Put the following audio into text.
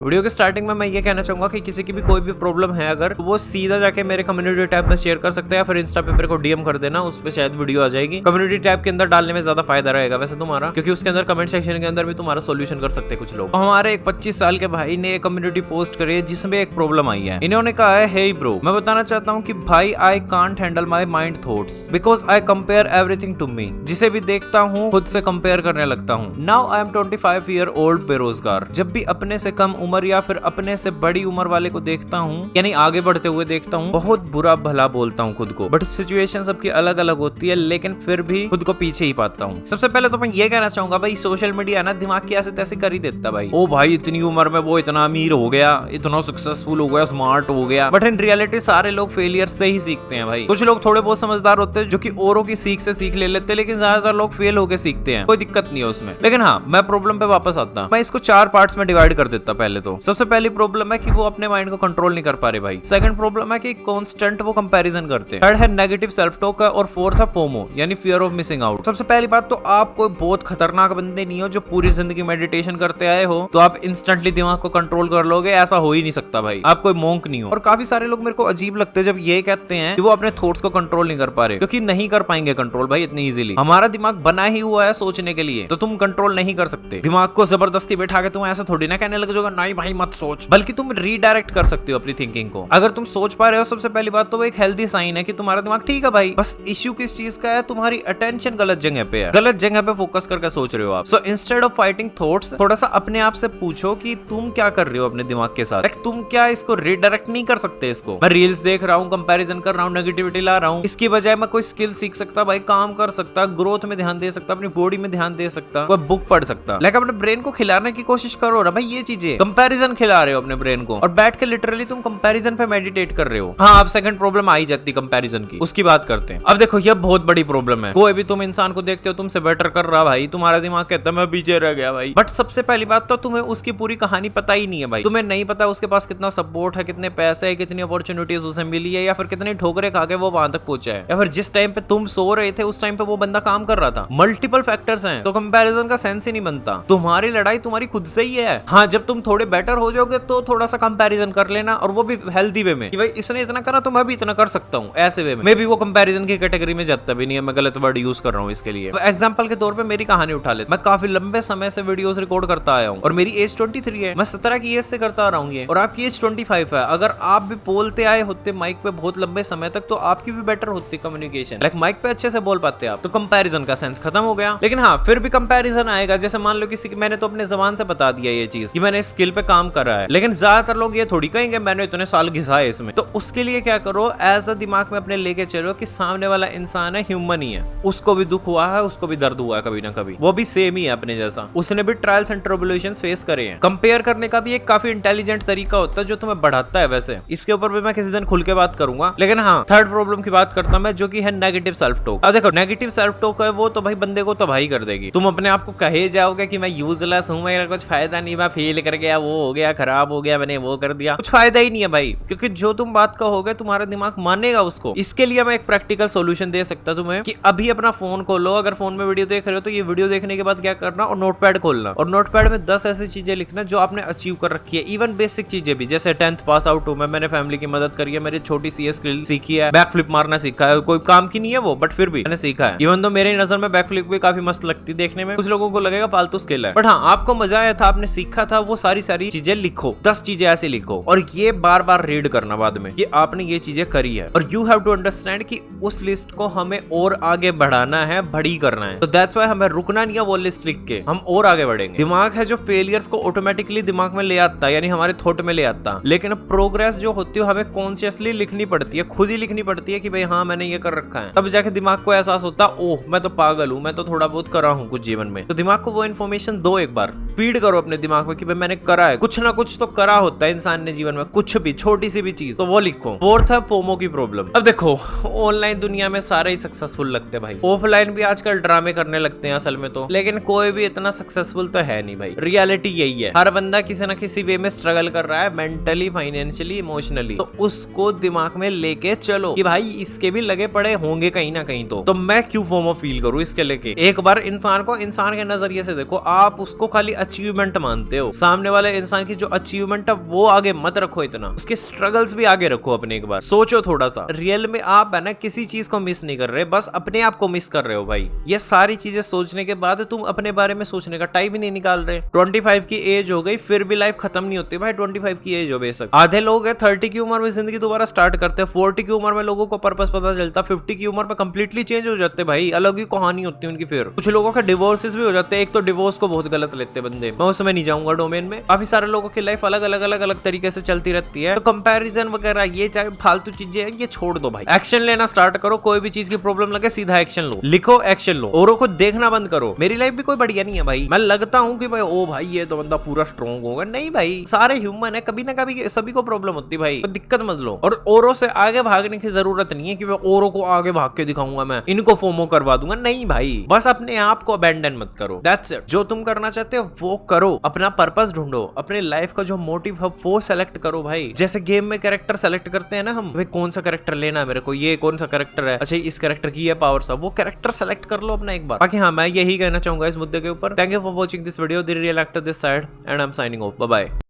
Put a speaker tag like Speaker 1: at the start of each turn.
Speaker 1: Video के starting में मैं ये कहना चाहूंगा कि किसी की भी कोई भी प्रॉब्लम है अगर तो वो सीधा जाके मेरे कम्युनिटी टैब में शेयर कर सकते हैं या फिर इंस्टा पे मेरे को डीएम कर देना, उस पे शायद वीडियो आ जाएगी। कम्युनिटी टैब के अंदर डालने में ज्यादा फायदा रहेगा वैसे तुम्हारा, क्योंकि उसके अंदर कमेंट सेक्शन के अंदर भी तुम्हारा सोल्यूशन कर सकते हैं कुछ लोग। हमारे एक 25 साल के भाई ने एक कम्युनिटी पोस्ट करी है जिसमें एक प्रॉब्लम आई है। इन्होंने कहा है, हे ब्रो, मैं बताना चाहता हूँ कि भाई I can't handle my mind thoughts because I compare everything to me. जिसे भी देखता हूँ खुद से कंपेयर करने लगता हूँ। Now I am 25 year old बेरोजगार। जब भी अपने से कम उम्र या फिर अपने से बड़ी उम्र वाले को देखता हूँ, यानी आगे बढ़ते हुए देखता हूँ, बहुत बुरा भला बोलता हूँ खुद को। बट सिचुएशन सबकी अलग अलग होती है, लेकिन फिर भी खुद को पीछे ही पाता हूँ। सबसे पहले तो मैं ये कहना चाहूंगा भाई, सोशल मीडिया ना दिमाग की ऐसे तैसे कर ही देता भाई। ओ भाई इतनी उम्र में वो इतना अमीर हो गया, इतना सक्सेसफुल हो गया, स्मार्ट हो गया। बट इन रियलिटी सारे लोग फेलियर से ही सीखते हैं भाई। कुछ लोग थोड़े बहुत समझदार होते हैं जो कि औरों की सीख से सीख ले लेते हैं, लेकिन ज्यादातर लोग फेल होकर सीखते हैं। कोई दिक्कत नहीं है उसमें। लेकिन हाँ, मैं प्रॉब्लम पे वापस आता। मैं इसको 4 पार्ट्स में डिवाइड कर देता। पहले तो सबसे पहली प्रॉब्लम है कि वो अपने माइंड को कंट्रोल नहीं कर पा रहे भाई। सेकंड प्रॉब्लम है कि कांस्टेंट वो कंपैरिजन करते हैं। थर्ड है नेगेटिव सेल्फ टॉक और फोर्थ है फोमो यानी फियर ऑफ मिसिंग आउट। सबसे पहली बात तो आप कोई बहुत खतरनाक बंदे नहीं हो जो पूरी जिंदगी मेडिटेशन करते आए हो तो आप इंस्टेंटली दिमाग को कंट्रोल कर लोगे, ऐसा हो ही नहीं सकता भाई। आप कोई मोंक नहीं हो। और काफी सारे लोग मेरे को अजीब लगते हैं जब ये कहते हैं कि वो अपने थॉट्स को कंट्रोल नहीं कर पा रहे, क्योंकि नहीं कर पाएंगे कंट्रोल भाई इतनी इजीली। हमारा दिमाग बना ही हुआ है सोचने के लिए, तो तुम कंट्रोल नहीं कर सकते। दिमाग को जबरदस्ती बैठा के तुम ऐसा थोड़ी ना कहने लग जाओगे नहीं भाई मत सोच, बल्कि तुम रीडायरेक्ट कर सकते हो अपनी थिंकिंग को। अगर तुम सोच पा रहे हो, सबसे पहली बात तो वो एक हेल्दी साइन है कि तुम्हारा दिमाग ठीक है भाई। बस इश्यू किस चीज का है, तुम्हारी अटेंशन गलत जगह पे है, गलत जगह पे फोकस करके सोच रहे हो आप। So instead of fighting thoughts, थोड़ा सा अपने आप से पूछो कि तुम क्या कर रहे हो अपने दिमाग के साथ। तुम क्या इसको रीडायरेक्ट नहीं कर सकते? इसको मैं रील्स देख रहा हूँ, कंपैरिजन कर रहा हूँ, नेगेटिविटी ला रहा हूँ, इसकी बजाय मैं कोई स्किल सीख सकता भाई, काम कर सकता, ग्रोथ में ध्यान दे सकता, अपनी बॉडी में ध्यान दे सकता, कोई बुक पढ़ सकता। लाइक अपने ब्रेन को खिलाने की कोशिश करो ना भाई। ये चीजें कंपैरिजन खिला रहे हो अपने ब्रेन को, और बैठ के लिटरली तुम कंपैरिजन पे मेडिटेट कर रहे हो। हाँ, अब सेकंड प्रॉब्लम आई जाती कंपैरिजन की, उसकी बात करते हैं। अब देखो ये बहुत बड़ी प्रॉब्लम है। कोई भी तुम इंसान को देखते हो तुमसे बेटर कर रहा भाई, तुम्हारा दिमाग कहता है मैं पीछे रह गया भाई। बट सबसे पहली बात तो तुम्हें उसकी पूरी कहानी पता ही नहीं है भाई। तुम्हें नहीं पता उसके पास कितना सपोर्ट है, कितने पैसे है, कितनी अपॉर्चुनिटीज उसे मिली है, या फिर कितनी ठोकरें खा के वो वहां तक पहुंचा है, या फिर जिस टाइम पे तुम सो रहे थे उस टाइम पे वो बंदा काम कर रहा था। मल्टीपल फैक्टर्स हैं, तो कंपैरिजन का सेंस ही नहीं बनता। तुम्हारी लड़ाई तुम्हारी खुद से ही है। हाँ, जब तुम थोड़े बेटर हो जाओगे तो थोड़ा सा कंपैरिजन कर लेना, और वो भी हेल्दी वे में कि भाई इसने इतना करा तो मैं भी इतना कर सकता हूँ, ऐसे वे में। मैं भी वो कंपैरिजन की कैटेगरी में जाता भी नहीं है, मैं गलत वर्ड यूज कर रहा हूँ इसके लिए। एग्जांपल के तौर पे मेरी कहानी उठा ले। मैं काफी लंबे समय से वीडियोस रिकॉर्ड करता आया हूँ और मेरी एज 23 है। मैं 17 की एज से करता आ रहा हूँ ये, और आपकी एज 25 है। अगर आप भी बोलते आए होते माइक पे बहुत लंबे समय तक तो आपकी भी बेटर होती कम्युनिकेशन। लाइक माइक पे अच्छे से बोल पाते आप, तो कंपैरिजन का सेंस खत्म हो गया। लेकिन हाँ, फिर भी कंपैरिजन आएगा। जैसे मान लो किसी, मैंने तो अपने जबान से बता दिया ये चीज कि मैंने स्किल पे काम करा है, लेकिन ज्यादातर लोग ये थोड़ी कहेंगे मैंने इतने साल घिसाए इसमें। तो उसके लिए क्या करो, एज अ दिमाग में अपने लेके चलो कि सामने वाला इंसान है, ह्यूमन ही है, उसको भी दुख हुआ है, उसको भी दर्द हुआ है कभी ना कभी, वो भी सेम ही है अपने जैसा, उसने भी ट्रायल्स एंड ट्रिब्युलेशंस फेस करे हैं। कंपेयर करने का भी एक काफी इंटेलिजेंट तरीका होता है जो तुम्हें बढ़ाता है। वैसे इसके ऊपर भी मैं किसी दिन खुल के बात करूंगा। लेकिन हाँ, थर्ड प्रॉब्लम की बात करता मैं, जो कि है नेगेटिव सेल्फ टॉक। अब देखो, नेगेटिव सेल्फ टॉक है वो तो भाई बंदे को तबाही कर देगी। तुम अपने आप को कहे जाओगे कि मैं यूजलेस हूं, मेरा कुछ फायदा नहीं, मैं फेल कर गया, वो हो गया, खराब हो गया, मैंने वो कर दिया, कुछ फायदा ही नहीं है भाई। क्योंकि जो तुम बात कहोगे तुम्हारा दिमाग मानेगा उसको। इसके लिए मैं एक प्रैक्टिकल सॉल्यूशन दे सकता तुम्हें कि अभी अपना फोन खोलो, अगर फोन में वीडियो देख रहे हो तो ये वीडियो देखने के बाद क्या करना, और नोटपैड खोलना, और नोटपैड में 10 ऐसी चीजें लिखना जो आपने अचीव कर रखी है। इवन बेसिक चीजें भी, जैसे 10th पास आउट हूं मैं, मैंने फैमिली की मदद करी है, मेरी छोटी सी स्किल सीखी है, बैक फ्लिप मारना सीखा है, कोई काम की नहीं है वो, बट फिर भी मैंने सीखा है। इवन तो मेरी नजर में बैक फ्लिप भी काफी मस्त लगती देखने में, कुछ लोगों को लगेगा फालतू स्किल है, बट हाँ, आपको मजा आया था, आपने सीखा था, वो सारी चीजें लिखो, 10 चीजें ऐसे लिखो, और ये बार बार रीड करना बाद में कि आपने ये चीजें करी है। और यू हैव टू अंडरस्टैंड कि उस लिस्ट को हमें और आगे बढ़ाना है, बड़ी करना है। तो दैट्स व्हाई हमें रुकना नहीं है वो लिस्ट लिख के, हम और आगे बढ़ेंगे। दिमाग है जो फेलियर्स को ऑटोमेटिकली दिमाग में ले आता है, यानी हमारे थॉट में ले आता है, लेकिन प्रोग्रेस जो होती है हमें कॉन्शियसली लिखनी पड़ती है, खुद ही लिखनी पड़ती है कि भाई हाँ मैंने ये कर रखा है। तब जाके दिमाग को एहसास होता है ओह मैं तो पागल हूँ, मैं तो थोड़ा बहुत करा हूँ कुछ जीवन में। तो दिमाग को वो इन्फॉर्मेशन दो, एक बार फीड करो अपने दिमाग में कि भाई मैंने करा है, कुछ ना कुछ तो करा होता है इंसान ने जीवन में, कुछ भी छोटी सी भी चीज, तो वो लिखो। फोर्थ है फोमो की प्रॉब्लम। अब देखो, ऑनलाइन दुनिया में सारे ही सक्सेसफुल लगते हैं भाई, ऑफलाइन भी आजकल ड्रामे करने लगते हैं असल में तो, लेकिन कोई भी इतना सक्सेसफुल तो है नहीं भाई। रियलिटी यही है, हर बंदा किसी ना किसी वे में स्ट्रगल कर रहा है, मेंटली, फाइनेंशियली, इमोशनली। तो उसको दिमाग में लेके चलो कि भाई इसके भी लगे पड़े होंगे कहीं ना कहीं, तो मैं क्यों फोमो फील करूं इसके लेके। एक बार इंसान को इंसान के नजरिए से देखो, आप उसको खाली अचीवमेंट मानते हो, सामने वाला वाले इंसान की जो अचीवमेंट है वो आगे मत रखो, इतना उसके स्ट्रगल्स भी आगे रखो अपने। एक बार सोचो थोड़ा सा, रियल में आप है ना किसी चीज को मिस नहीं कर रहे, बस अपने आप को मिस कर रहे हो भाई। ये सारी चीजें सोचने के बाद तुम अपने बारे में सोचने का टाइम ही नहीं निकाल रहे। 25 की एज हो गई फिर भी लाइफ खत्म नहीं होती भाई। 25 की एज हो बेशक, आधे लोग है 30 की उम्र में जिंदगी दोबारा स्टार्ट करते हैं, 40 की उम्र में लोगों को पर्पस पता चलता, 50 की उम्र में कंप्लीटली चेंज हो जाते भाई, अलग ही कहानी होती है उनकी। फिर कुछ लोगों के डिवोर्सेस भी हो जाते हैं। एक तो डिवोर्स को बहुत गलत लेते बंदे, मैं उसमें नहीं जाऊंगा डोमेन में। काफी सारे लोगों की लाइफ अलग अलग तरीके से चलती रहती है। तो कंपैरिजन वगैरह ये चाहे फालतू चीजें हैं, ये छोड़ दो भाई। एक्शन लेना स्टार्ट करो, कोई भी चीज की प्रॉब्लम लगे सीधा एक्शन लो, लिखो एक्शन लो, औरों को देखना बंद करो। मेरी लाइफ भी कोई बढ़िया नहीं है भाई। मैं लगता हूँ कि भाई ओ भाई ये तो बंदा पूरा स्ट्रॉन्ग होगा, नहीं भाई, सारे ह्यूमन है, कभी ना कभी सभी को प्रॉब्लम होती है भाई, तो दिक्कत मत लो। और औरों से आगे भागने की जरूरत नहीं है कि मैं औरों को आगे भाग के दिखाऊंगा, मैं इनको फोमो करवा दूंगा, नहीं भाई। बस अपने आप को अबैंडन मत करो, दैट्स इट। जो तुम करना चाहते हो वो करो, अपना पर्पस ढूंढो, अपने लाइफ का जो मोटिव है वो सेलेक्ट करो भाई। जैसे गेम में कैरेक्टर सेलेक्ट करते हैं ना हम, भाई कौन सा कैरेक्टर लेना है मेरे को, ये कौन सा कैरेक्टर है, अच्छा इस कैरेक्टर की ये पावर सब, वो कैरेक्टर सेलेक्ट कर लो अपना एक बार। बाकी हाँ, मैं यही कहना चाहूंगा इस मुद्दे के ऊपर। Thank you for watching this video, the real actor this side, and I am signing off, bye bye.